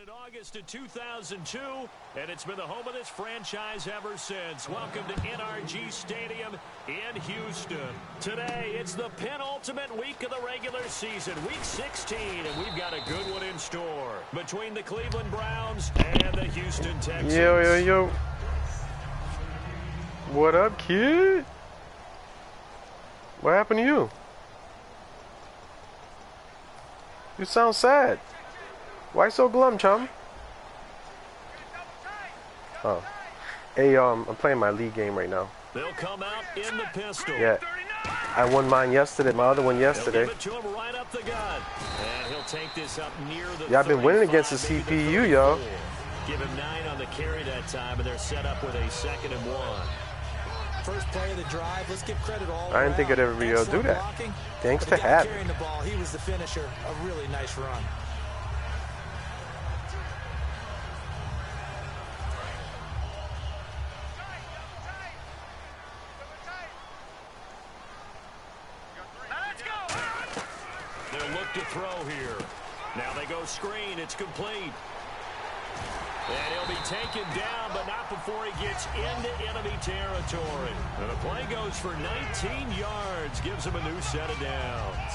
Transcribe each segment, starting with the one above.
in August of 2002, and it's been the home of this franchise ever since. Welcome to NRG Stadium in Houston. Today, it's the penultimate week of the regular season, week 16, and we've got a good one in store between the Cleveland Browns and the Houston Texans. Yo. What up, kid? What happened to you? You sound sad. Why so glum, chum? Oh. Hey, I'm playing my league game right now. They'll come out in the pistol. Yeah. I won mine yesterday, my other one yesterday. Give it to him right up the gut. And he'll take this up near the Yeah, I've been winning against the CPU, yo. Give him 9 on the carry that time, and they're set up with a 2nd and 1. First play of the drive. Let's give credit all I didn't think I'd ever be able to do that. Thanks to Hat. Carrying the ball, he was the finisher. A really nice run. They'll look to throw here. Now they go screen. It's complete. And he'll be taken down, but not before he gets into enemy territory. And the play goes for 19 yards, gives him a new set of downs.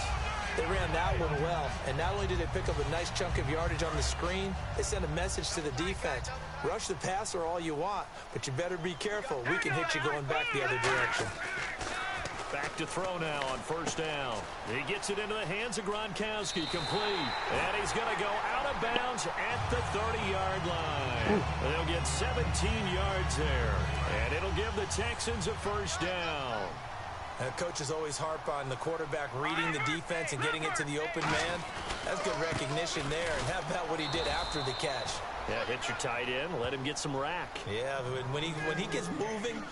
They ran that one well, and not only did they pick up a nice chunk of yardage on the screen, they sent a message to the defense. Rush the passer all you want, but you better be careful. We can hit you going back the other direction. Back to throw now on first down. He gets it into the hands of Gronkowski, complete. And he's going to go out of bounds at the 30-yard line. They'll get 17 yards there. And it'll give the Texans a first down. Coaches always harp on the quarterback reading the defense and getting it to the open man. That's good recognition there. And how about what he did after the catch? Yeah, hit your tight end, let him get some rack. Yeah, when he gets moving,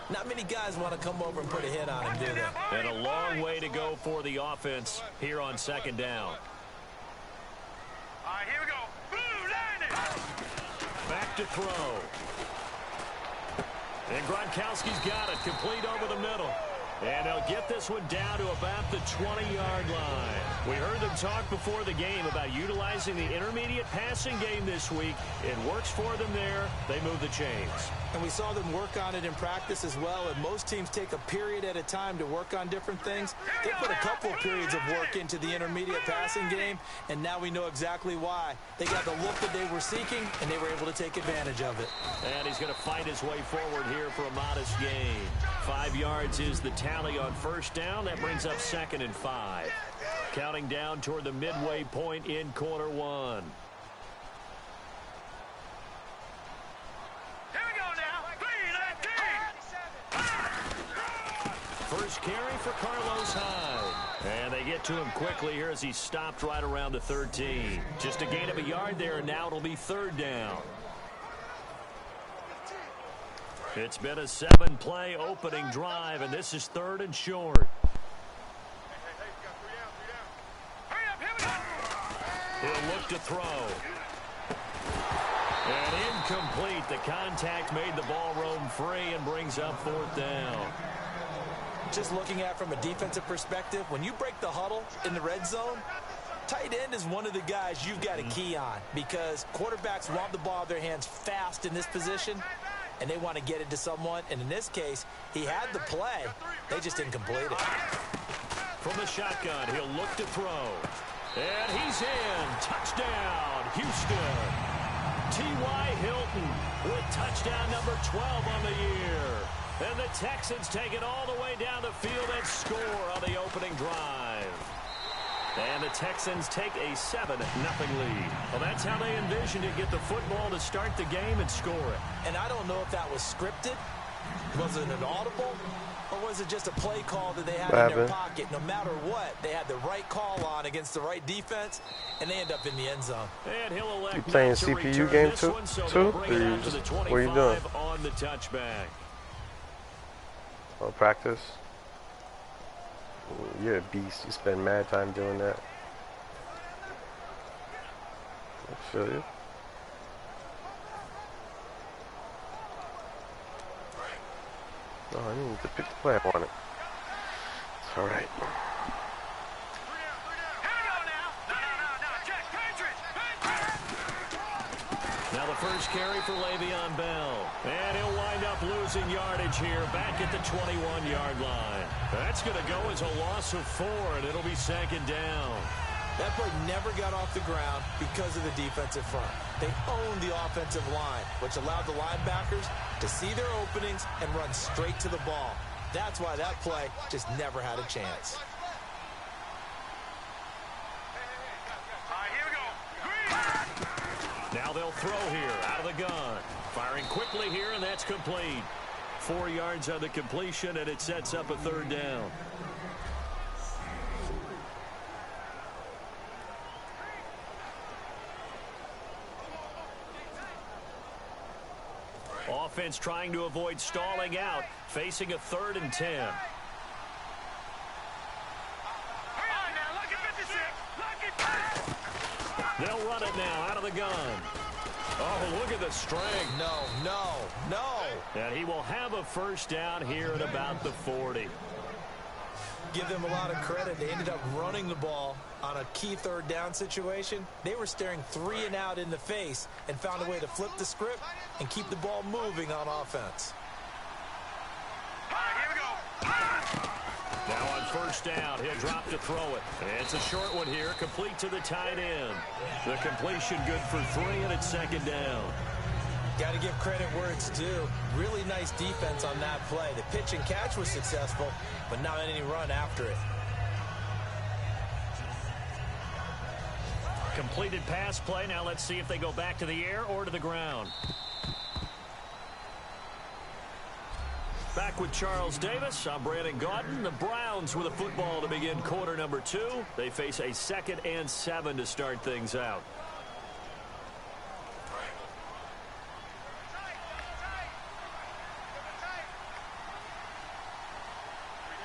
not many guys want to come over and put a hit on him, do they? And a long way to go for the offense here on second down. All right, here we go. Blue line. Back to throw. And Gronkowski's got it, complete over the middle. And they'll get this one down to about the 20-yard line. We heard them talk before the game about utilizing the intermediate passing game this week. It works for them there. They move the chains. And we saw them work on it in practice as well. And most teams take a period at a time to work on different things. They put a couple of periods of work into the intermediate passing game, and now we know exactly why. They got the look that they were seeking, and they were able to take advantage of it. And he's going to fight his way forward here for a modest gain. 5 yards is the tally on first down. That brings up 2nd and 5. Counting down toward the midway point in quarter one. Here we go now. First carry for Carlos Hyde. And they get to him quickly here as he stopped right around the 13. Just a gain of a yard there, and now it'll be 3rd down. It's been a 7-play opening drive, and this is 3rd and short. He'll look to throw. And incomplete. The contact made the ball roam free and brings up 4th down. Just looking at it from a defensive perspective, when you break the huddle in the red zone, tight end is one of the guys you've got a key on because quarterbacks want the ball in their hands fast in this position, and they want to get it to someone. And in this case, he had the play. They just didn't complete it. From the shotgun, he'll look to throw. And he's in. Touchdown, Houston. T.Y. Hilton with touchdown number 12 on the year. And the Texans take it all the way down the field and score on the opening drive. And the Texans take a 7-0 lead. Well, that's how they envisioned to get the football to start the game and score it. And I don't know if that was scripted. Was it an audible? Or was it just a play call that they had in their pocket? No matter what, they had the right call on against the right defense, and they end up in the end zone. And he'll elect you playing not to CPU game too? One, so Or you just, what are you doing? On the touchback. Oh, practice. You're a beast. You spend mad time doing that. I feel you. Oh, I need to pick the play. I want it. It's all right. Now the first carry for Le'Veon Bell. And he'll wind up losing yardage here back at the 21-yard line. That's going to go as a loss of 4, and it'll be second down. That play never got off the ground because of the defensive front. They owned the offensive line, which allowed the linebackers to see their openings and run straight to the ball. That's why that play just never had a chance. Now they'll throw here out of the gun. Firing quickly here, and that's complete. 4 yards on the completion, and it sets up a third down. Offense trying to avoid stalling out, facing a 3rd and 10. They'll run it now out of the gun. Oh, look at the strength. No. And he will have a first down here at about the 40. Give them a lot of credit. They ended up running the ball on a key 3rd down situation. They were staring 3 and out in the face and found a way to flip the script and keep the ball moving on offense. Here we go. Now on first down, he'll drop to throw it. And it's a short one here, complete to the tight end. The completion good for 3, and it's second down. Got to give credit where it's due. Really nice defense on that play. The pitch and catch was successful, but not any run after it. Completed pass play. Now let's see if they go back to the air or to the ground. Back with Charles Davis. I'm Brandon Gaudin. The Browns with a football to begin quarter number 2. They face a 2nd and 7 to start things out.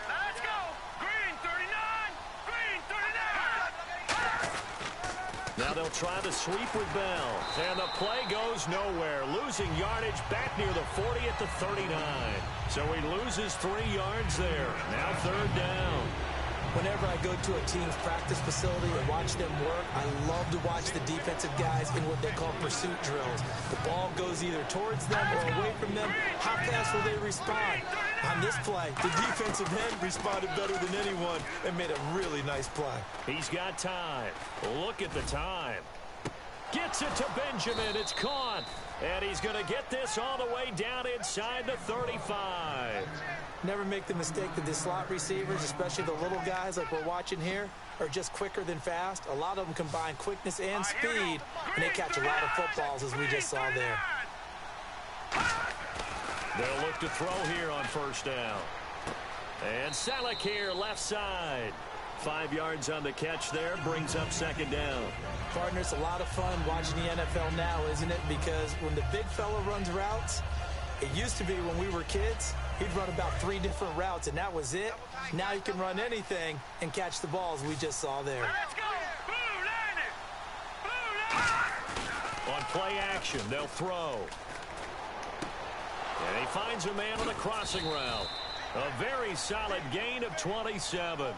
Let's go. Green 39. Green 39. Now they'll try the sweep with Bell. And the play goes nowhere. Losing yardage back near the 40 at the 39. So he loses 3 yards there. Now 3rd down. Whenever I go to a team's practice facility and watch them work, I love to watch the defensive guys in what they call pursuit drills. The ball goes either towards them or away from them. How fast will they respond? On this play, the defensive end responded better than anyone and made a really nice play. He's got time. Look at the time. Gets it to Benjamin. It's caught. And he's going to get this all the way down inside the 35. Never make the mistake that the slot receivers, especially the little guys like we're watching here, are just quicker than fast. A lot of them combine quickness and speed, and they catch a lot of footballs, as we just saw there. They'll look to throw here on first down. And Salek here, left side. 5 yards on the catch there, brings up second down. Partner, it's a lot of fun watching the NFL now, isn't it? Because when the big fella runs routes, it used to be when we were kids, he'd run about 3 different routes, and that was it. Now he can run anything and catch the balls we just saw there. Let's go. Blue line it. On play action, they'll throw. And he finds a man on a crossing route. A very solid gain of 27.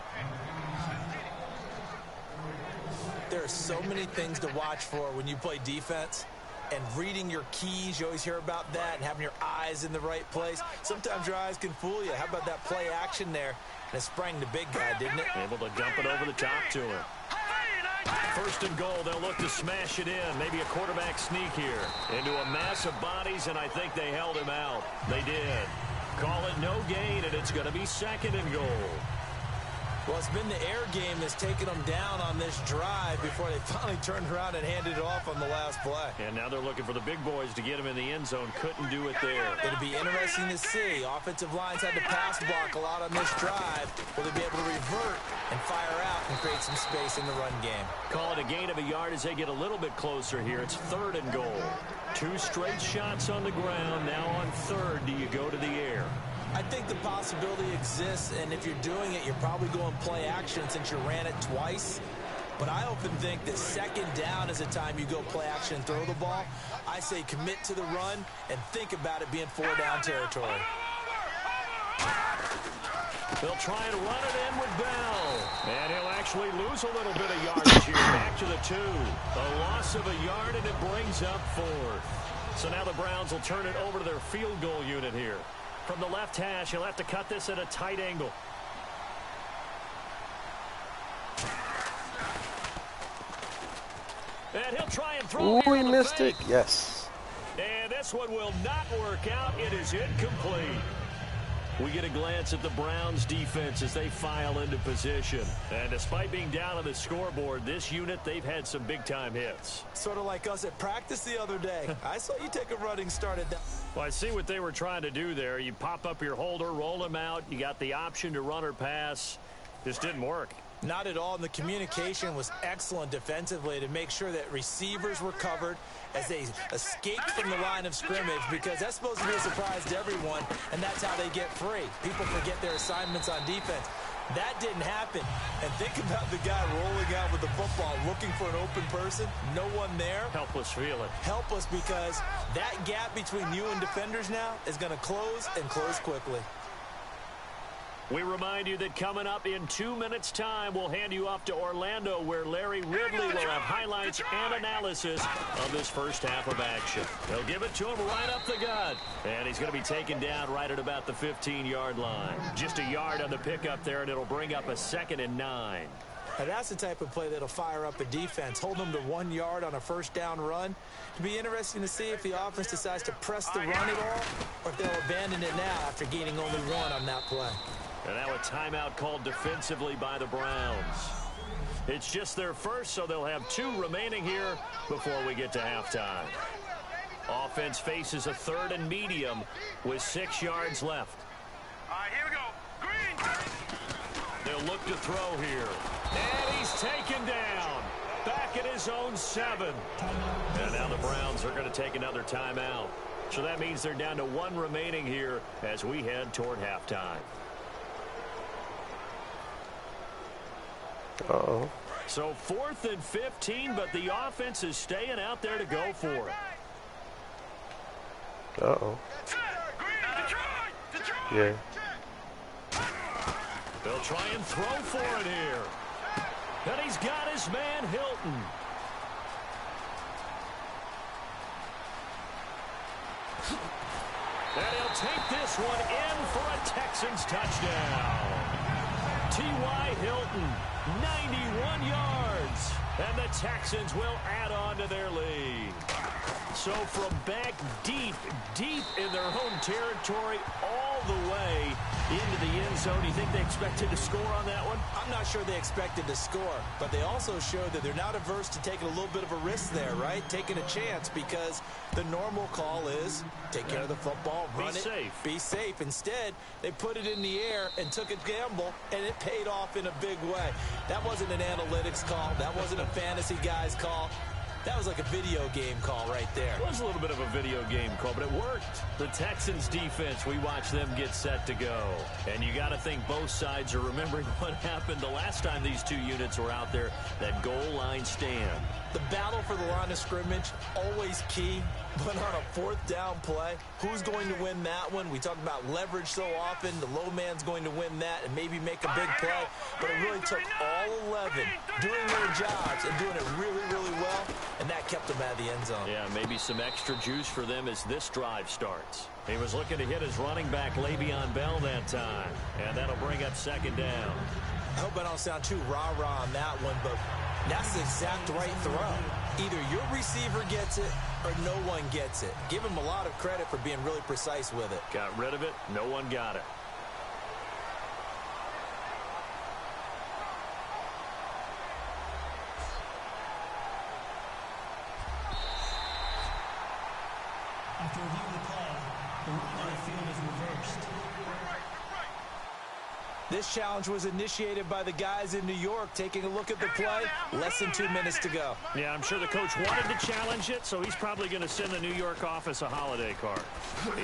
There are so many things to watch for when you play defense. And reading your keys, you always hear about that, and having your eyes in the right place. Sometimes your eyes can fool you. How about that play action there? And it sprang the big guy, didn't it? Able to dump it over the top to him. 1st and goal, they'll look to smash it in. Maybe a quarterback sneak here. Into a mass of bodies, and I think they held him out. They did. Call it no gain, and it's going to be 2nd and goal. Well, it's been the air game that's taken them down on this drive before they finally turned around and handed it off on the last play. And now they're looking for the big boys to get him in the end zone. Couldn't do it there. It'll be interesting to see. Offensive lines had to pass block a lot on this drive. Will they be able to revert and fire out and create some space in the run game? Call it a gain of a yard as they get a little bit closer here. It's 3rd and goal. 2 straight shots on the ground. Now on 3rd, do you go to the air? I think the possibility exists, and if you're doing it, you're probably going play action since you ran it twice. But I often think that 2nd down is the time you go play action and throw the ball. I say commit to the run and think about it being 4 down territory. They'll try and run it in with Bell. And he'll actually lose a little bit of yardage here. Back to the 2. A loss of a yard, and it brings up 4th. So now the Browns will turn it over to their field goal unit here. From the left hash, he'll have to cut this at a tight angle. And he'll try and throw. Ooh, he missed it. Yes. And this one will not work out. It is incomplete. We get a glance at the Browns defense as they file into position. And despite being down on the scoreboard, this unit, they've had some big-time hits. Sort of like us at practice the other day. I saw you take a running start at that. Well, I see what they were trying to do there. You pop up your holder, roll him out. You got the option to run or pass. Just didn't work. Not at all, and the communication was excellent defensively to make sure that receivers were covered as they escaped from the line of scrimmage, because that's supposed to be a surprise to everyone, and that's how they get free. People forget their assignments on defense. That didn't happen. And think about the guy rolling out with the football, looking for an open person, no one there. Helpless feeling. Helpless, because that gap between you and defenders now is going to close, and close quickly. We remind you that coming up in 2 minutes' time, we'll hand you off to Orlando, where Larry Ridley will have highlights and analysis of this first half of action. They'll give it to him right up the gut. And he's going to be taken down right at about the 15-yard line. Just a yard on the pickup there, and it'll bring up a 2nd and 9. Now that's the type of play that'll fire up a defense. Hold them to 1 yard on a first down run. It'll be interesting to see if the offense decides to press the run at all, or if they'll abandon it now after gaining only 1 on that play. And now a timeout called defensively by the Browns. It's just their first, so they'll have 2 remaining here before we get to halftime. Offense faces a 3rd and medium with 6 yards left. All right, here we go. Green. They'll look to throw here. And he's taken down. Back at his own 7. And now the Browns are going to take another timeout. So that means they're down to 1 remaining here as we head toward halftime. Uh-oh. So 4th and 15, but the offense is staying out there to go for it. Uh-oh. Yeah. They'll try and throw for it here. And he's got his man Hilton. And he'll take this one in for a Texans touchdown. T.Y. Hilton, 91 yards. And the Texans will add on to their lead. So from back deep in their home territory, all the way into the end zone, do you think they expected to score on that one? I'm not sure they expected to score, but they also showed that they're not averse to taking a little bit of a risk there, right? Taking a chance, because the normal call is take care of the football, run it, be safe. Instead, they put it in the air and took a gamble, and it paid off in a big way. That wasn't an analytics call. That wasn't a fantasy guy's call. That was like a video game call right there. It was a little bit of a video game call, but it worked. The Texans defense, we watch them get set to go. And you got to think both sides are remembering what happened the last time these two units were out there, that goal line stand. The battle for the line of scrimmage, always key. But on a 4th down play, who's going to win that one? We talk about leverage so often. The low man's going to win that and maybe make a big play. But it really took all 11 doing their jobs and doing it really, really well. And that kept them out of the end zone. Yeah, maybe some extra juice for them as this drive starts. He was looking to hit his running back, Le'Veon Bell, that time. And that'll bring up 2nd down. I hope I don't sound too rah-rah on that one, but that's the exact right throw. Either your receiver gets it or no one gets it. Give him a lot of credit for being really precise with it. Got rid of it. No one got it. After reviewing the play, the rule on the field is reversed. This challenge was initiated by the guys in New York. Taking a look at the play, less than 2 minutes to go. Yeah, I'm sure the coach wanted to challenge it, so he's probably going to send the New York office a holiday card.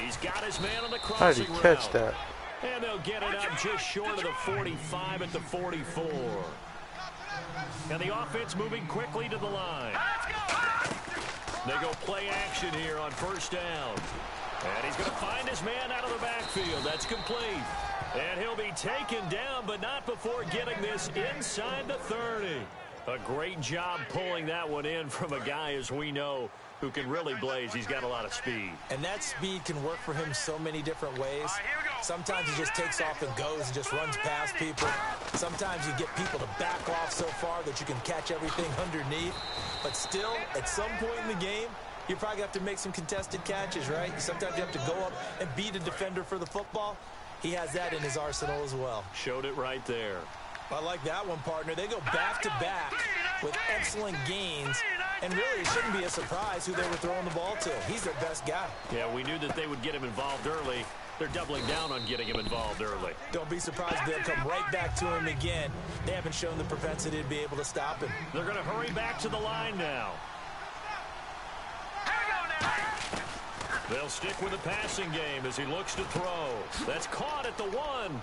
He's got his man on the crossing route. How did he catch that? And they'll get it up just short of the 45 at the 44. And the offense moving quickly to the line. They go play action here on 1st down. And he's going to find his man out of the backfield. That's complete. And he'll be taken down, but not before getting this inside the 30. A great job pulling that one in from a guy, as we know, who can really blaze. He's got a lot of speed. And that speed can work for him so many different ways. Sometimes he just takes off and goes and just runs past people. Sometimes you get people to back off so far that you can catch everything underneath. But still, at some point in the game, you probably have to make some contested catches, right? Sometimes you have to go up and beat a defender for the football. He has that in his arsenal as well. Showed it right there. I like that one, partner. They go back-to-back with excellent gains. And really, it shouldn't be a surprise who they were throwing the ball to. He's their best guy. Yeah, we knew that they would get him involved early. They're doubling down on getting him involved early. Don't be surprised if they'll come right back to him again. They haven't shown the propensity to be able to stop him. They're going to hurry back to the line now. They'll stick with the passing game as he looks to throw. That's caught at the 1.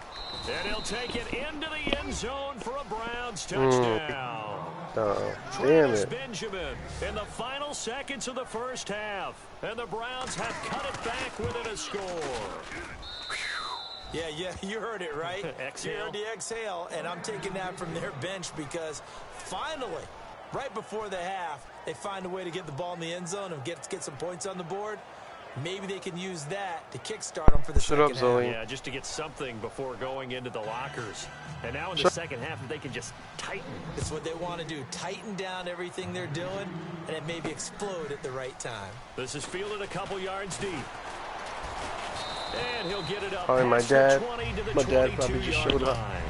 And he'll take it into the end zone for a Browns touchdown. Oh, damn it. Benjamin in the final seconds of the first half. And the Browns have cut it back within a score. Yeah, you heard it, right? Exhale. You heard the exhale, and I'm taking that from their bench because finally, right before the half, they find a way to get the ball in the end zone and get some points on the board. Maybe they can use that to kickstart them for the second half. Zoe. Yeah, just to get something before going into the lockers. And now in the second half, they can just tighten. It's what they want to do. Tighten down everything they're doing, and it maybe explode at the right time. This is fielded a couple yards deep. And he'll get it up Probably my past the dad. 20 to the My dad probably just 22-yard showed up. line.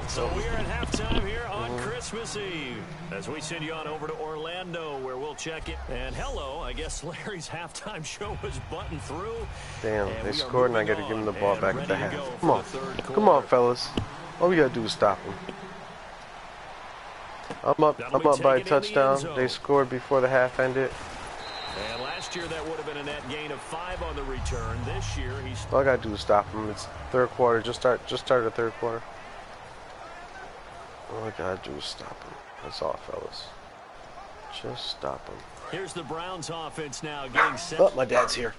So we're at halftime here on Christmas Eve as we send you on over to Orlando where we'll check it. And hello, I guess Larry's halftime show was buttoned through. Damn, And they we are scored and I moving got to give on them the ball and back ready at the to half. go Come for on. the third Come on, quarter. fellas. All we got to do is stop them. I'm up That'll be by a taken in the end touchdown. zone. They scored before the half ended. And last year that would have been a net gain of 5 on the return. This year he's All I got to do is stop them. It's third quarter. Just start the third quarter. All I got to do is stop them. That's all, fellas. Just stop them. Here's the Browns offense now getting set. Oh, my dad's here.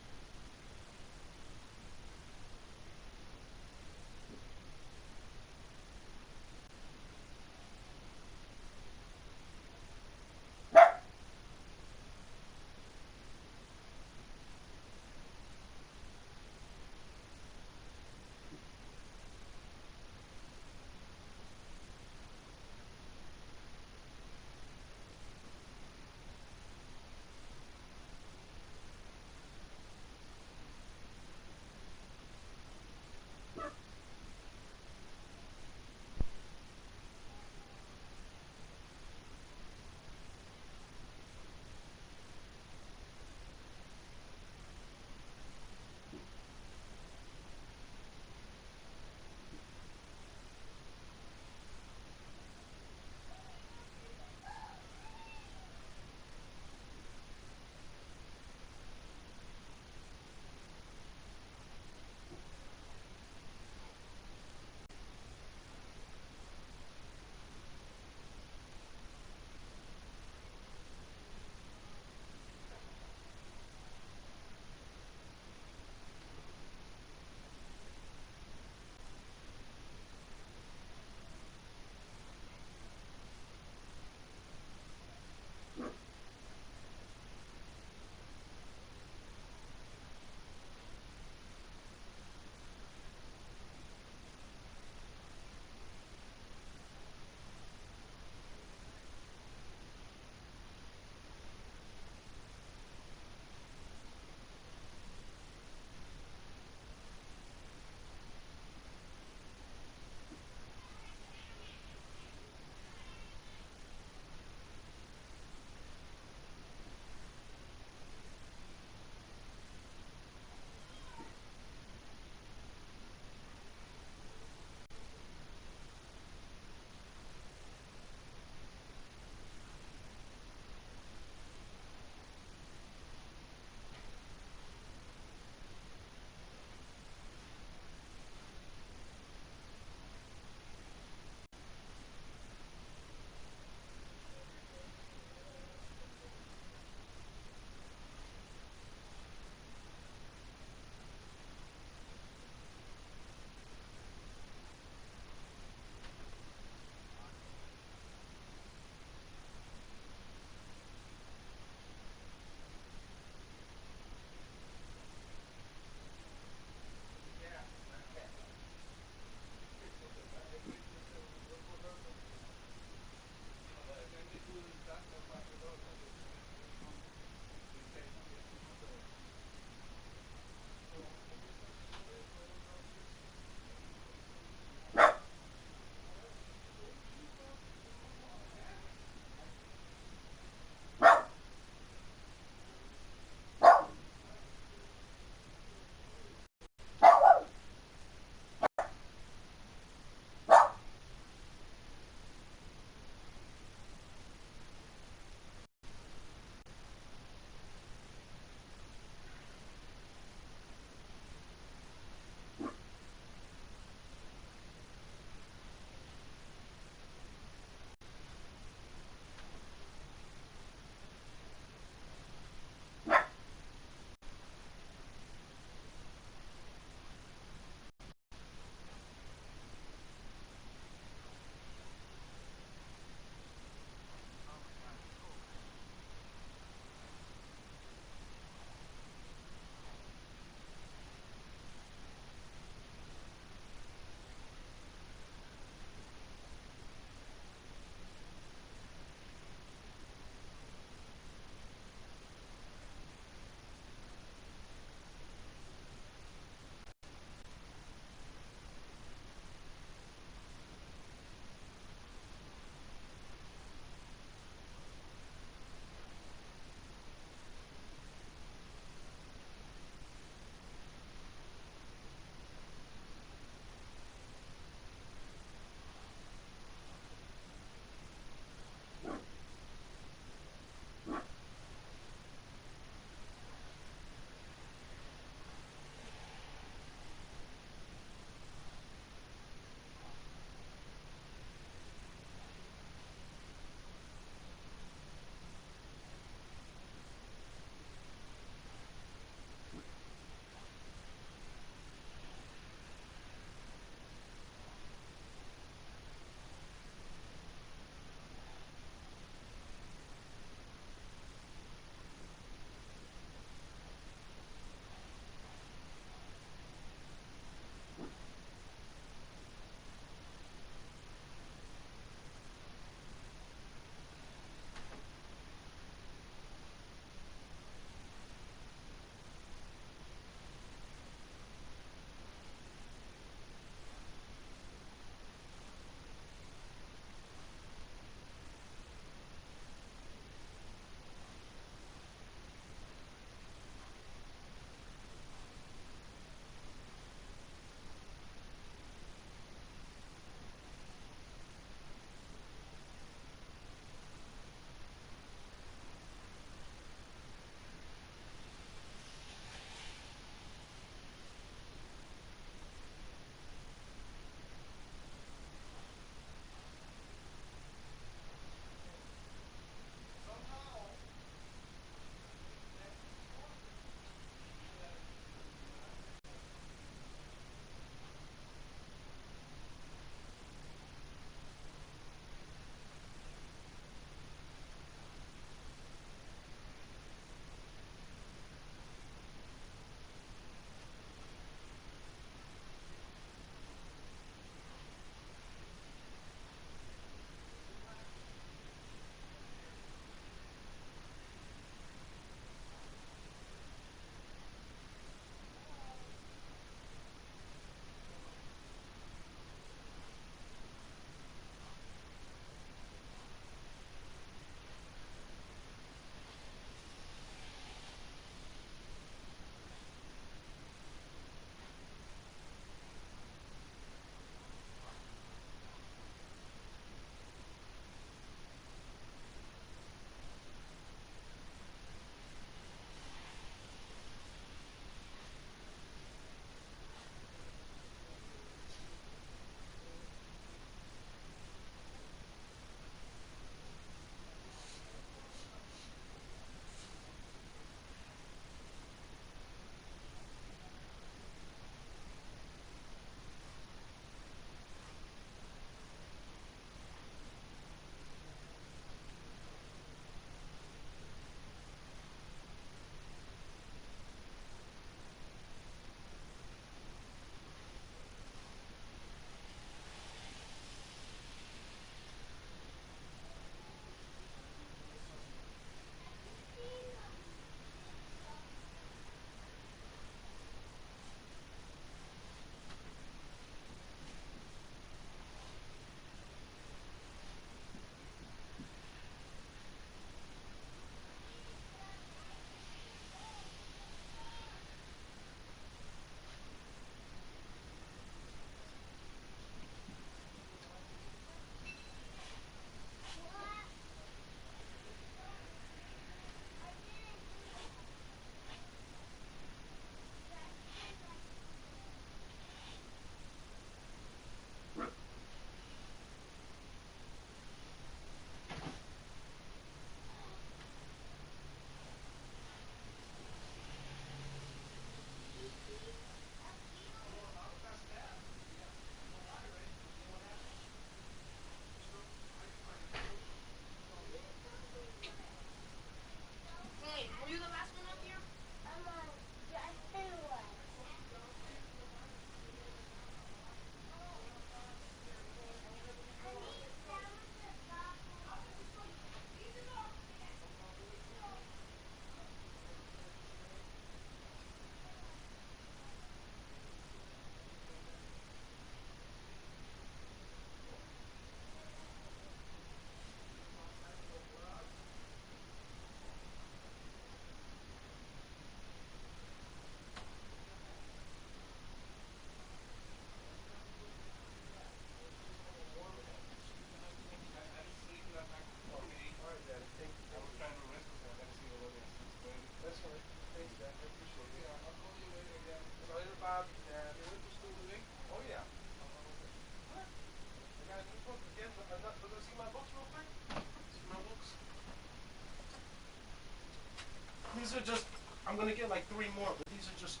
more, but these are just.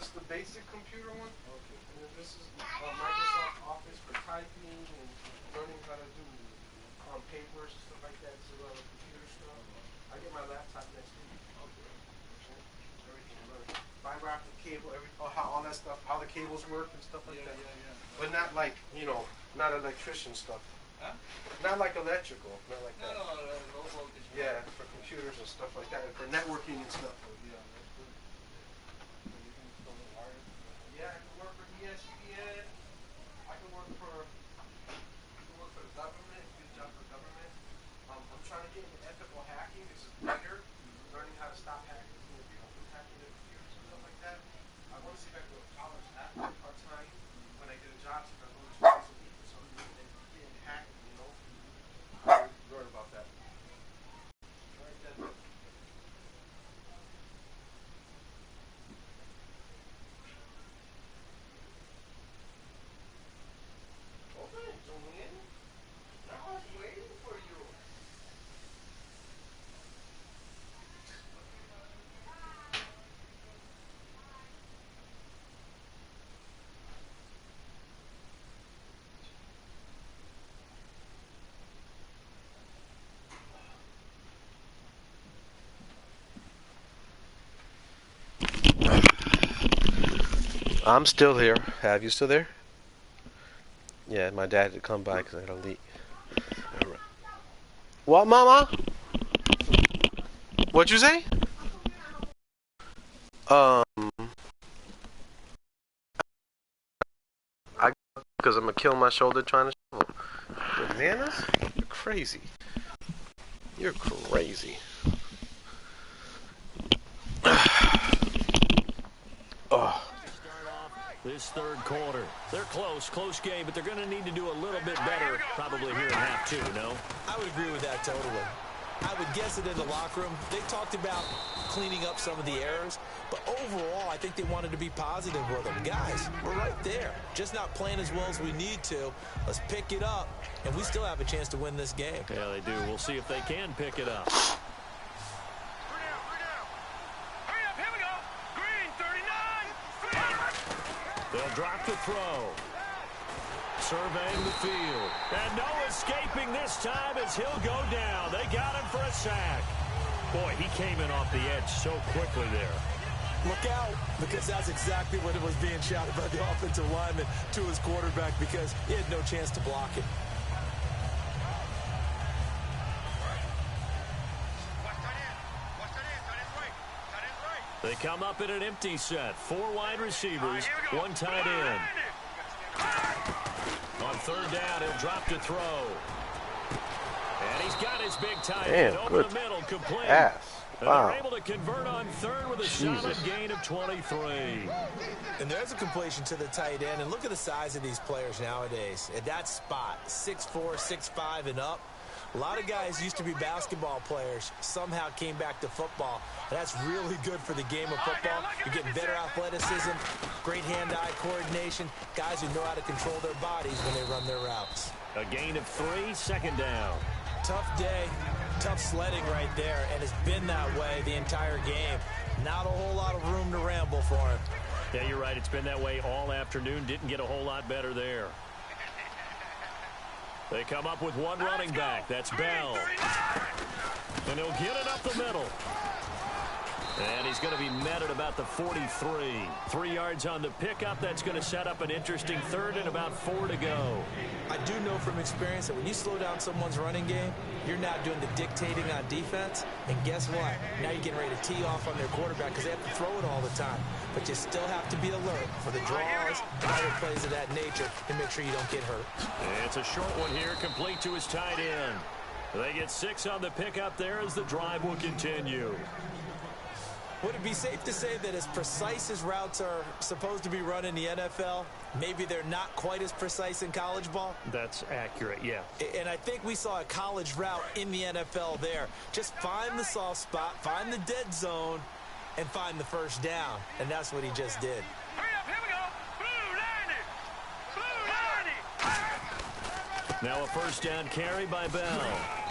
This is the basic computer one. Okay. And then this is Microsoft Office for typing and learning how to do papers and stuff like that. This is a lot of computer stuff. I get my laptop next week. Okay. Everything I learn. Fiber optic cable, how all that stuff, how the cables work and stuff like that. Yeah. But not like, not electrician stuff. Huh? Not like electrical, not like that. No, low voltage. Yeah, for computers and stuff like that, and for networking and stuff. Yeah, that's good. Yeah, I can work for ESPN. I can work for the government. Good job for government. I'm trying to get into ethical hacking. This is later. Learning how to stop hackers and people from hacking their computers and stuff like that. I want to see if I can go to college after part time when I get a job. So if I go to 2 days a week or something and get hacking, learn about that. Right then. Open, Julian. I was waiting for you. I'm still here. Have you still there? Yeah, my dad had to come by because I had a leak. Right. What, Mama? What'd you say? Because I'm gonna kill my shoulder trying to shovel. Bananas? You're crazy. You're crazy. Oh. This third quarter. They're close game, but they're going to need to do a little bit better probably here in half two, no? I would agree with that totally. I would guess it in the locker room. They talked about cleaning up some of the errors, but overall, I think they wanted to be positive with them. Guys, we're right there. Just not playing as well as we need to. Let's pick it up, and we still have a chance to win this game. Yeah, they do. We'll see if they can pick it up. They'll drop the throw. Surveying the field. And no escaping this time as he'll go down. They got him for a sack. Boy, he came in off the edge so quickly there. Look out, because that's exactly what it was being shouted by the offensive lineman to his quarterback because he had no chance to block it. They come up in an empty set. 4 wide receivers, 1 tight end. On third down, he'll drop to throw. And he's got his big tight end over the middle, complete. Pass. Wow. And they're able to convert on third with a solid gain of 23. And there's a completion to the tight end. And look at the size of these players nowadays. At that spot, 6'4", 6'5", and up. A lot of guys used to be basketball players, somehow came back to football. And that's really good for the game of football. You're getting better athleticism, great hand-eye coordination, guys who know how to control their bodies when they run their routes. A gain of 3, second down. Tough day, tough sledding right there, and it's been that way the entire game. Not a whole lot of room to ramble for him. Yeah, you're right. It's been that way all afternoon. Didn't get a whole lot better there. They come up with 1 running back. That's Bell. And he'll get it up the middle. And he's going to be met at about the 43. 3 yards on the pickup. That's going to set up an interesting third and about 4 to go. I do know from experience that when you slow down someone's running game, you're not doing the dictating on defense. And guess what? Now you're getting ready to tee off on their quarterback because they have to throw it all the time. But you still have to be alert for the draws and other plays of that nature and make sure you don't get hurt. It's a short one here, complete to his tight end. They get 6 on the pickup there as the drive will continue. Would it be safe to say that as precise as routes are supposed to be run in the NFL, maybe they're not quite as precise in college ball? That's accurate, yeah. And I think we saw a college route in the NFL there. Just find the soft spot, find the dead zone, and find the first down. And that's what he just did. Hurry up, here we go. Blue 90. Now a first down carry by Bell.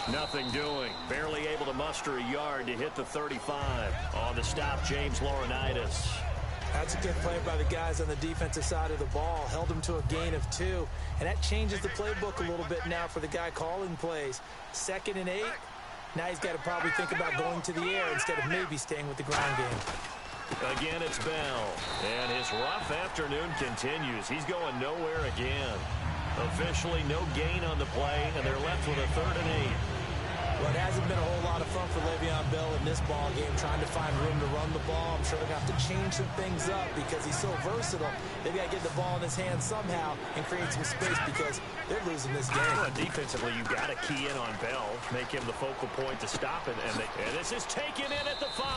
Nothing doing. Barely able to muster a yard to hit the 35. On the stop, James Laurinaitis. That's a good play by the guys on the defensive side of the ball. Held them to a gain of 2. And that changes the playbook a little bit now for the guy calling plays. 2nd and 8. Now he's got to probably think about going to the air instead of maybe staying with the ground game. Again, it's Bell. And his rough afternoon continues. He's going nowhere again. Officially no gain on the play, and they're left with a 3rd and 8. Well, it hasn't been a whole lot of fun for Le'Veon Bell in this ball game, trying to find room to run the ball. I'm sure they're going to have to change some things up because he's so versatile. They've got to get the ball in his hands somehow and create some space because they're losing this game. Well, defensively, you've got to key in on Bell, make him the focal point to stop it. And this is taken in at the 5.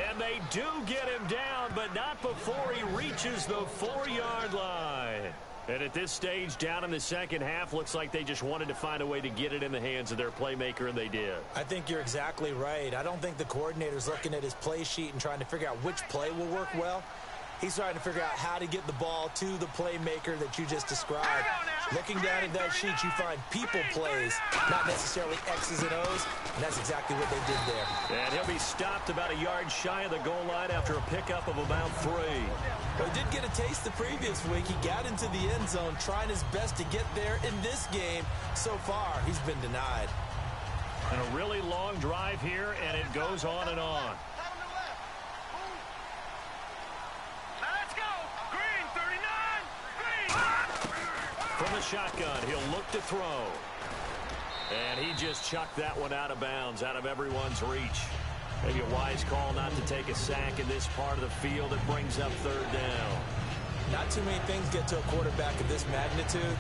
And they do get him down, but not before he reaches the 4-yard line. And at this stage, down in the second half, looks like they just wanted to find a way to get it in the hands of their playmaker, and they did. I think you're exactly right. I don't think the coordinator's looking at his play sheet and trying to figure out which play will work well. He's trying to figure out how to get the ball to the playmaker that you just described. Looking down at that sheet, you find people plays, not necessarily X's and O's, and that's exactly what they did there. And he'll be stopped about a yard shy of the goal line after a pickup of about 3. Well, he did get a taste the previous week. He got into the end zone, trying his best to get there in this game. So far, he's been denied. And a really long drive here, and it goes on and on. From the shotgun, he'll look to throw. And he just chucked that one out of bounds, out of everyone's reach. Maybe a wise call not to take a sack in this part of the field. It brings up 3rd down. Not too many things get to a quarterback of this magnitude,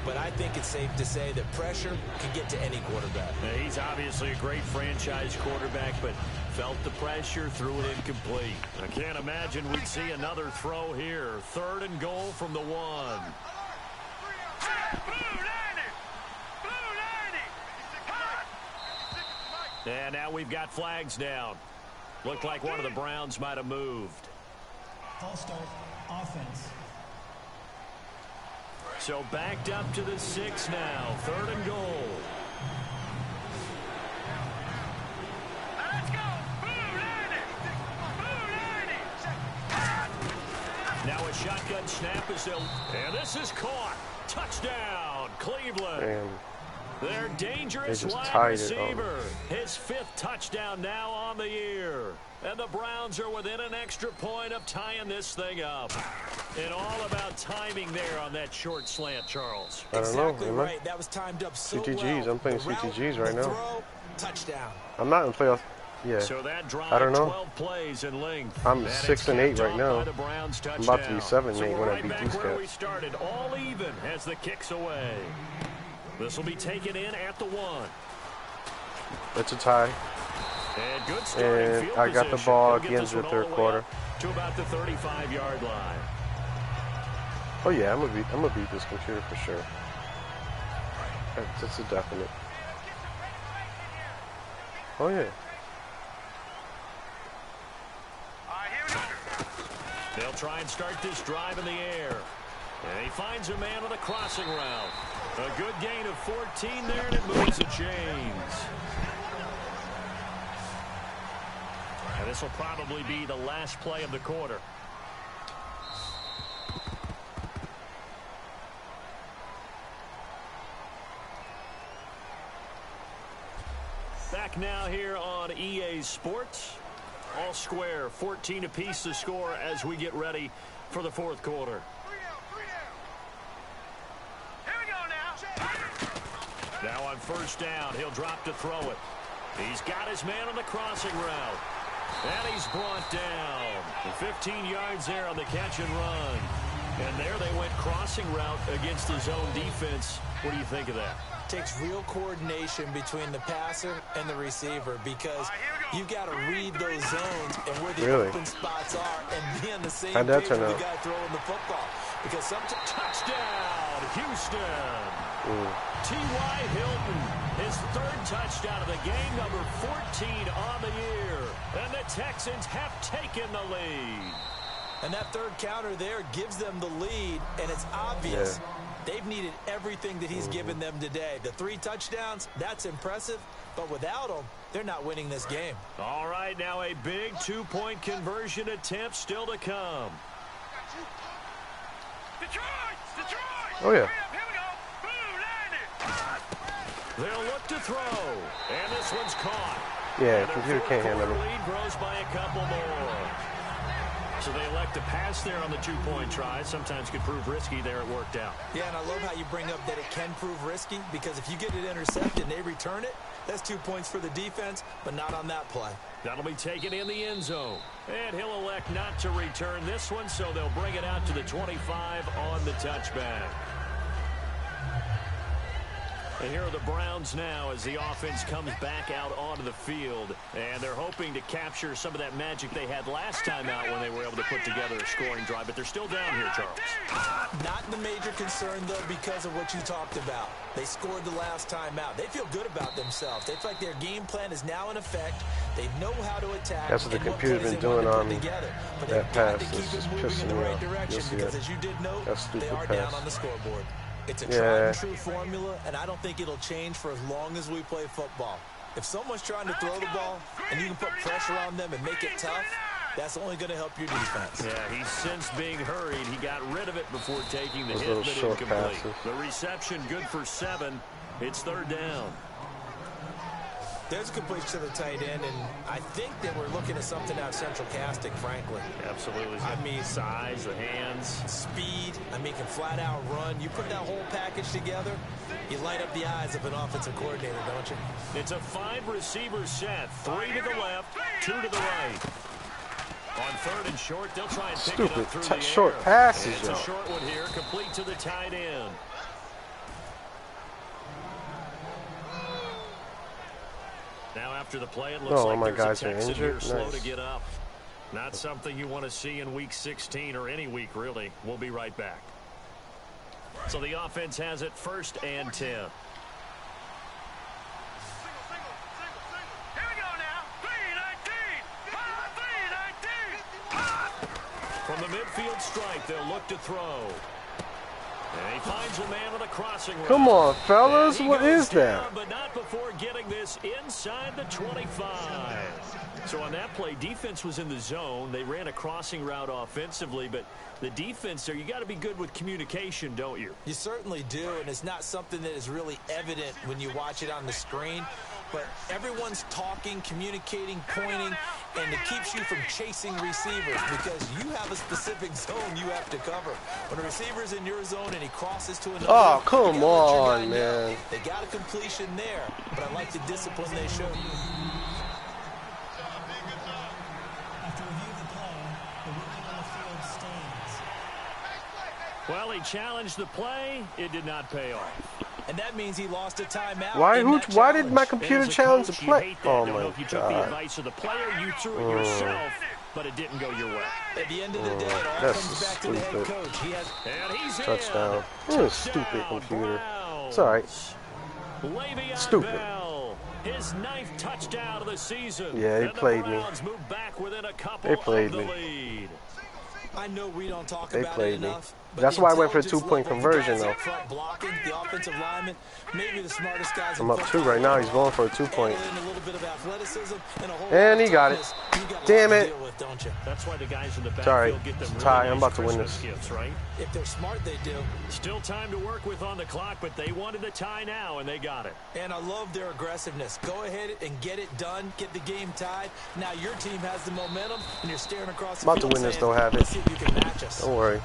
but I think it's safe to say that pressure can get to any quarterback. Now, he's obviously a great franchise quarterback, but felt the pressure, threw it incomplete. I can't imagine we'd see another throw here. 3rd and goal from the 1. And now we've got flags down. Looked like one of the Browns might have moved. False start, offense. So backed up to the 6 now. 3rd and goal. Let's go. Now a shotgun snap is still. And this is caught. Touchdown, Cleveland. Damn. Their dangerous just wide tied it receiver. His 5th touchdown now on the year. And the Browns are within an extra point of tying this thing up. And all about timing there on that short slant, Charles. I don't know. Exactly right. That was timed up so CTGs. well. I'm playing The route, CTGs right the now. throw, touchdown. I'm not in playoff. Yeah. So that drive, I don't know. 12 plays in length. I'm And 6 and 8 right now. the Browns I'm about to be touchdown. 7 So and 8 we're when I right beat back these where we guys. started, all even as the kick's away. This will be taken in at the 1. It's a tie. And good starting And field I got the position. ball He'll at get the end this of the one all 3rd way quarter. up to about the 35-yard line. Oh yeah, I'm gonna beat this computer for sure. That's a definite. Oh yeah. They'll try and start this drive in the air. And he finds a man with a crossing route. A good gain of 14 there, and it moves the chains. And this will probably be the last play of the quarter. Back now here on EA Sports. All square, 14 apiece to score as we get ready for the 4th quarter. Here we go now. Now on 1st down, he'll drop to throw it. He's got his man on the crossing route. And he's brought down. 15 yards there on the catch and run. And there they went crossing route against his own defense. What do you think of that? Takes real coordination between the passer and the receiver because you've got to read those zones and where the open spots are and be on the same page with the guy throwing the football. Because sometimes touchdown, Houston. T.Y. Hilton, his 3rd touchdown of the game, number 14 on the year. And the Texans have taken the lead. And that 3rd counter there gives them the lead, and it's obvious They've needed everything that he's given them today. The 3 touchdowns, that's impressive. But without him, they're not winning this game. All right, now a big 2-point conversion attempt still to come. Detroit! Oh, yeah. Here we go. Boom, landed. They'll look to throw. And this one's caught. Yeah, And their computer can't handle fourth-quarter it. lead grows by a couple more. So they elect to pass there on the 2-point try. Sometimes could prove risky. There it worked out. Yeah, and I love how you bring up that it can prove risky, because if you get it intercepted and they return it, that's 2 points for the defense, but not on that play. That'll be taken in the end zone. And he'll elect not to return this one, so they'll bring it out to the 25 on the touchback. And here are the Browns now as the offense comes back out onto the field. And they're hoping to capture some of that magic they had last time out when they were able to put together a scoring drive. But they're still down here, Charles. Not the major concern, though, because of what you talked about. They scored the last time out. They feel good about themselves. They feel like their game plan is now in effect. They know how to attack. That's what the computer's been doing on that pass. It's just pissing me off. You'll see Because it. as you did note, That stupid they are pass. down on the scoreboard. It's a tried Yeah. and true formula, and I don't think it'll change for as long as we play football. If someone's trying to throw the ball and you can put pressure on them and make it tough, that's only going to help your defense. Yeah, he's since being hurried. He got rid of it before taking the Those hit, little but short incomplete. passes. The reception good for 7. It's 3rd down. There's a completion to the tight end, and I think that we're looking at something out of central casting, frankly. Absolutely. I mean, size, the hands. Speed, I mean, can flat out run. You put that whole package together, you light up the eyes of an offensive coordinator, don't you? It's a 5-receiver set. 3 to the left, 2 to the right. On 3rd and short, they'll try and pick it up through the air. Short passes, It's yo. a short one here, complete to the tight end. Now after the play, it looks Oh, like my there's guys a are Texan here injured? slow Nice. to get up. Not something you want to see in Week 16 or any week, really. We'll be right back. So the offense has it 1st and 10. Here we go now. 3-19. 3-19. From the midfield strike, they'll look to throw. And he finds a man on the crossing route. Come on, fellas. And he What goes is that? down, but not before getting this inside the 25. So on that play, defense was in the zone. They ran a crossing route offensively, but the defense there, you got to be good with communication, don't you? You certainly do, and it's not something that is really evident when you watch it on the screen. But everyone's talking, communicating, pointing, and it keeps you from chasing receivers because you have a specific zone you have to cover. When a receiver's in your zone and he crosses to another, Oh, come you gotta let your on, guy know. man. They got a completion there, but I like the discipline they showed you. After review of the play, the ruling on the field stands. Well, he challenged the play. It did not pay off. And that means he lost a timeout. Why in that why did my challenge. computer As a challenge the coach, you play? hate that. Oh Don't know my if you took the god. advice of the player, you threw it yourself, but it didn't go your way. At the end of the day, it all That's comes back to the head stupid. coach. He has And he's Touchdown. in. Ooh, stupid computer. Browns. It's all right. Le'Veon Stupid. Bell, his 9th touchdown of the season. Yeah, he And played the me. Browns move back within a couple They played of the me. lead. I know we don't talk They about played it me. enough. but That's the why I went for a intelligence 2-point level of the conversion, guys though. up front blocking, the offensive lineman, maybe the smartest guys in I'm up 2 football. right now. He's going for a 2-point. Add in a little bit of athleticism and a whole And lot he of got it. toughness. You got a lot Damn to it. deal with, don't you? That's why the guys in the It's all right. backfield get them It's really tie. I'm nice about to win Christmas this. gifts, right? If they're smart, they do. Still time to work with on the clock, but they wanted the tie now, and they got it. And I love their aggressiveness. Go ahead and get it done. Get the game tied. Now your team has the momentum, and you're staring across the About to field win this, saying, though, have it. let's see if you can match us. Don't worry.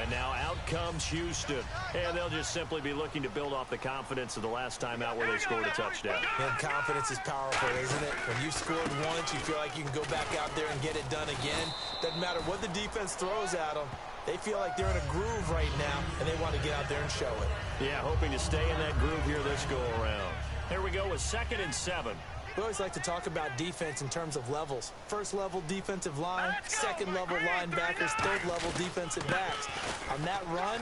And now out comes Houston. And they'll just simply be looking to build off the confidence of the last time out where they scored a touchdown. And confidence is powerful, isn't it? When you've scored once, you feel like you can go back out there and get it done again. Doesn't matter what the defense throws at them. They feel like they're in a groove right now, and they want to get out there and show it. Yeah, hoping to stay in that groove here this go-around. Here we go with 2nd and 7. We always like to talk about defense in terms of levels. First level defensive line, second level linebackers, third level defensive backs. On that run,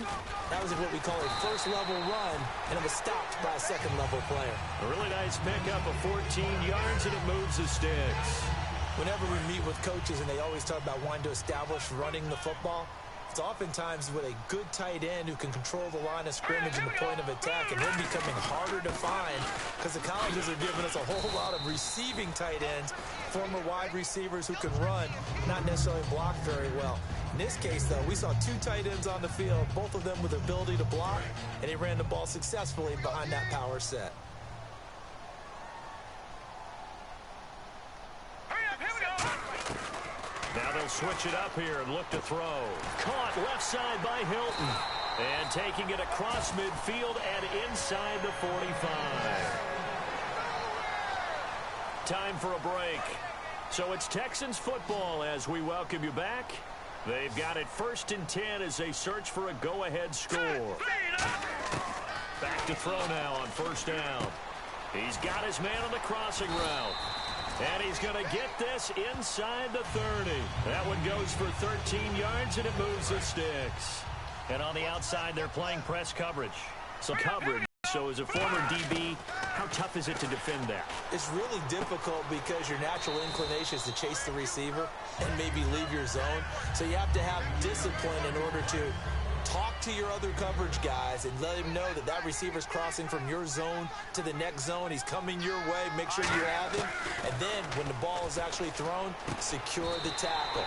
that was what we call a first level run, and it was stopped by a second level player. A really nice pickup of 14 yards, and it moves the sticks. Whenever we meet with coaches and they always talk about wanting to establish running the football, it's oftentimes with a good tight end who can control the line of scrimmage and the point of attack, and they're becoming harder to find because the colleges are giving us a whole lot of receiving tight ends, former wide receivers who can run, not necessarily block very well. In this case, though, we saw 2 tight ends on the field, both of them with the ability to block, and they ran the ball successfully behind that power set. Now they'll switch it up here and look to throw. Caught left side by Hilton. And taking it across midfield and inside the 45. Time for a break. So it's Texans football as we welcome you back. They've got it 1st and 10 as they search for a go-ahead score. Back to throw now on 1st down. He's got his man on the crossing route. And he's going to get this inside the 30. That one goes for 13 yards, and it moves the sticks. And on the outside, they're playing press coverage. So coverage. So as a former DB, how tough is it to defend that? It's really difficult because your natural inclination is to chase the receiver and maybe leave your zone. So you have to have discipline in order to talk to your other coverage guys and let him know that that receiver's crossing from your zone to the next zone. He's coming your way. Make sure you have him. And then when the ball is actually thrown, secure the tackle.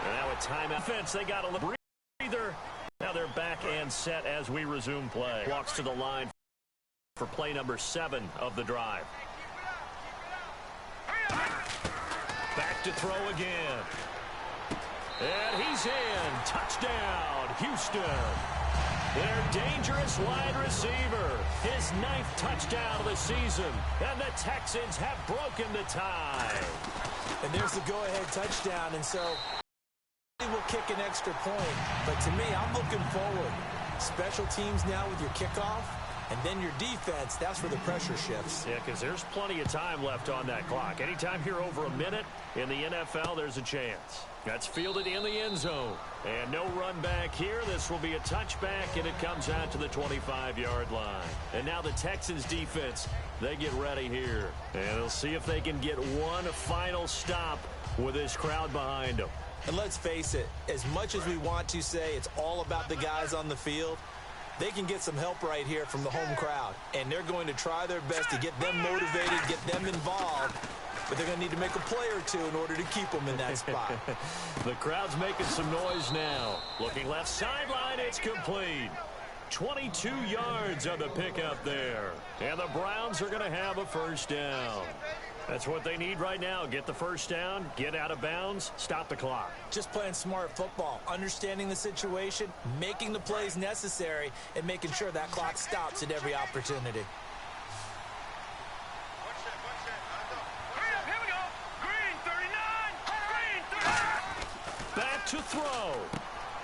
And now a timeout. Defense, they got a breather. Now they're back and set as we resume play. Walks to the line for play number 7 of the drive. Back to throw again. And he's in. Touchdown, Houston. Their dangerous wide receiver. His 9th touchdown of the season. And the Texans have broken the tie. And there's the go-ahead touchdown. And so they will kick an extra point. But to me, I'm looking forward. Special teams now with your kickoff. And then your defense, that's where the pressure shifts. Yeah, because there's plenty of time left on that clock. Anytime you're over a minute in the NFL, there's a chance. That's fielded in the end zone. And no run back here. This will be a touchback, and it comes out to the 25-yard line. And now the Texans defense, they get ready here. And they'll see if they can get one final stop with this crowd behind them. And let's face it, as much as we want to say it's all about the guys on the field, they can get some help right here from the home crowd. And they're going to try their best to get them motivated, get them involved. But they're going to need to make a play or two in order to keep them in that spot. The crowd's making some noise now. Looking left sideline, it's complete. 22 yards on the pickup there. And the Browns are going to have a 1st down. That's what they need right now. Get the 1st down, get out of bounds, stop the clock. Just playing smart football, understanding the situation, making the plays necessary, and making sure that clock stops at every opportunity. Back to throw.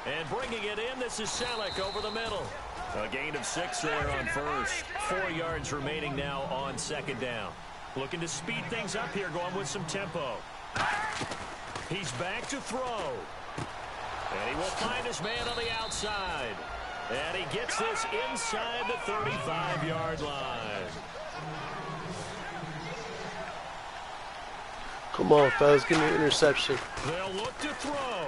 And bringing it in, this is Selleck over the middle. A gain of 6 there on 1st. 4 yards remaining now on 2nd down. Looking to speed things up here, going with some tempo. He's back to throw. And he will find his man on the outside. And he gets this inside the 35-yard line. Come on, fellas, give me an interception. They'll look to throw.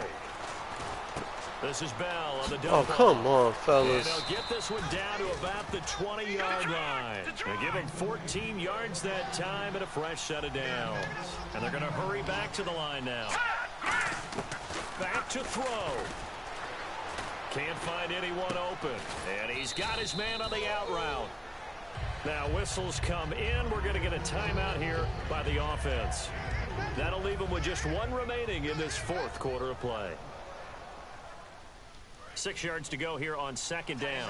This is Bell on the double. Oh, come on, fellas. And they'll get this one down to about the 20-yard line. They give him 14 yards that time and a fresh set of downs. And they're going to hurry back to the line now. Back to throw. Can't find anyone open. And he's got his man on the out route. Now whistles come in. We're going to get a timeout here by the offense. That'll leave them with just 1 remaining in this 4th quarter of play. 6 yards to go here on 2nd down.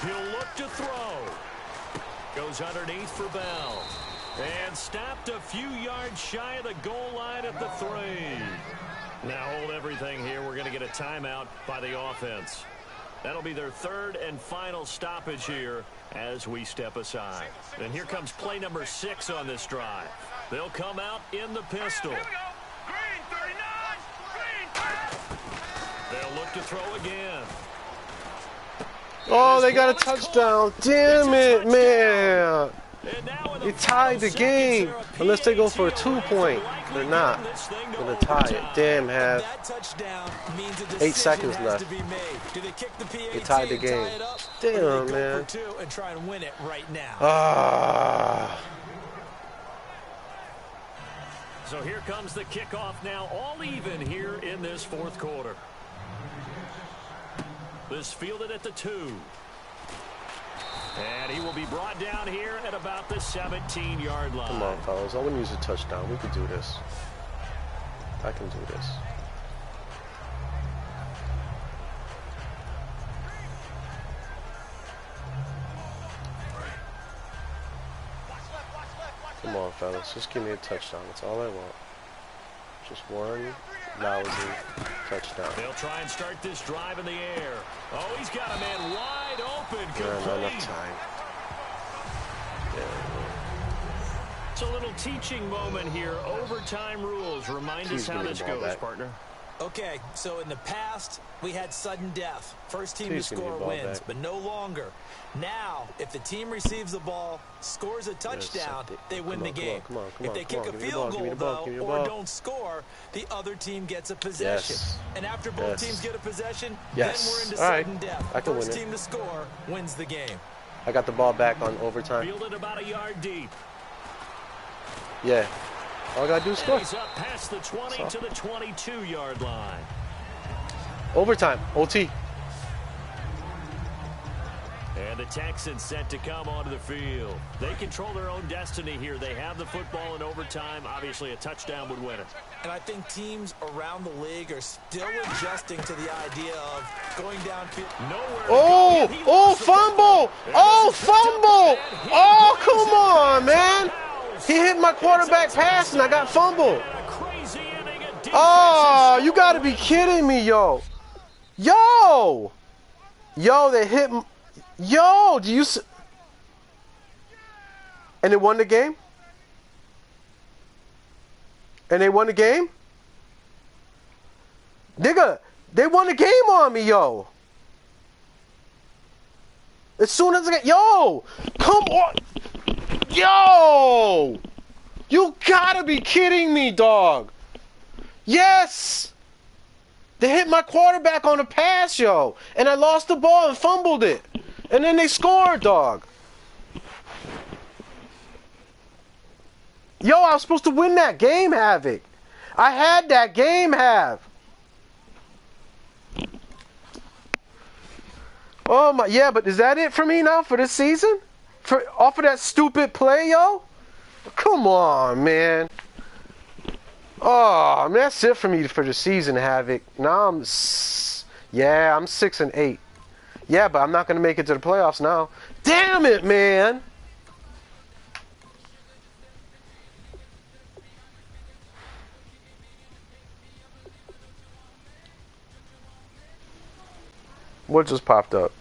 He'll look to throw. Goes underneath for Bell. And stopped a few yards shy of the goal line at the 3. Now hold everything here. We're going to get a timeout by the offense. That'll be their 3rd and final stoppage here as we step aside. And here comes play number 6 on this drive. They'll come out in the pistol. They'll look to throw again. Oh, they got a touchdown. Damn it, man. They tied the game. Unless they go for a 2-point. They're not. They're going to tie it. Damn, have 8 seconds left. They tied the game. Damn, man. Ah. So here comes the kickoff now, all even here in this fourth quarter. This fielded at the 2. And he will be brought down here at about the 17-yard line. Come on, fellas. I wouldn't use a touchdown. We could do this. I can do this. Come on, fellas. Just give me a touchdown. That's all I want. Just one lousy touchdown. They'll try and start this drive in the air. Oh, he's got a man wide open. Not enough time. It's a little teaching moment here. Overtime rules. Remind us how this goes, partner. Okay, so in the past, we had sudden death. First team to score wins, but no longer. Now, if the team receives the ball, scores a touchdown, they win the game. If they kick a field goal, though, or don't score, the other team gets a possession. And after both teams get a possession, then we're into sudden death. First team to score wins the game. I got the ball back on overtime. Fielded about a yard deep. Yeah. All I got to do is score. He's up past the 20 to the 22-yard line. Overtime. OT. And the Texans set to come onto the field. They control their own destiny here. They have the football in overtime. Obviously, a touchdown would win it. And I think teams around the league are still adjusting to the idea of going downfield. Oh, fumble! Oh, fumble! Oh, come on, man! He hit my quarterback pass and I got fumbled. Oh, you got to be kidding me, yo. Yo, they hit. Yo, do you? And they won the game? And they won the game? Nigga, they won the game on me, yo. As soon as I get, yo, come on. Yo! You gotta be kidding me, dog. Yes! They hit my quarterback on a pass, yo. And I lost the ball and fumbled it. And then they scored, dog. Yo, I was supposed to win that game, Havoc. I had that game, Hav. Oh, my. Yeah, but is that it for me now for this season? Off of that stupid play, yo? Come on, man. Oh, man, that's it for me for the season, Havoc. Now I'm 6-8. Yeah, but I'm not going to make it to the playoffs now. Damn it, man. What just popped up?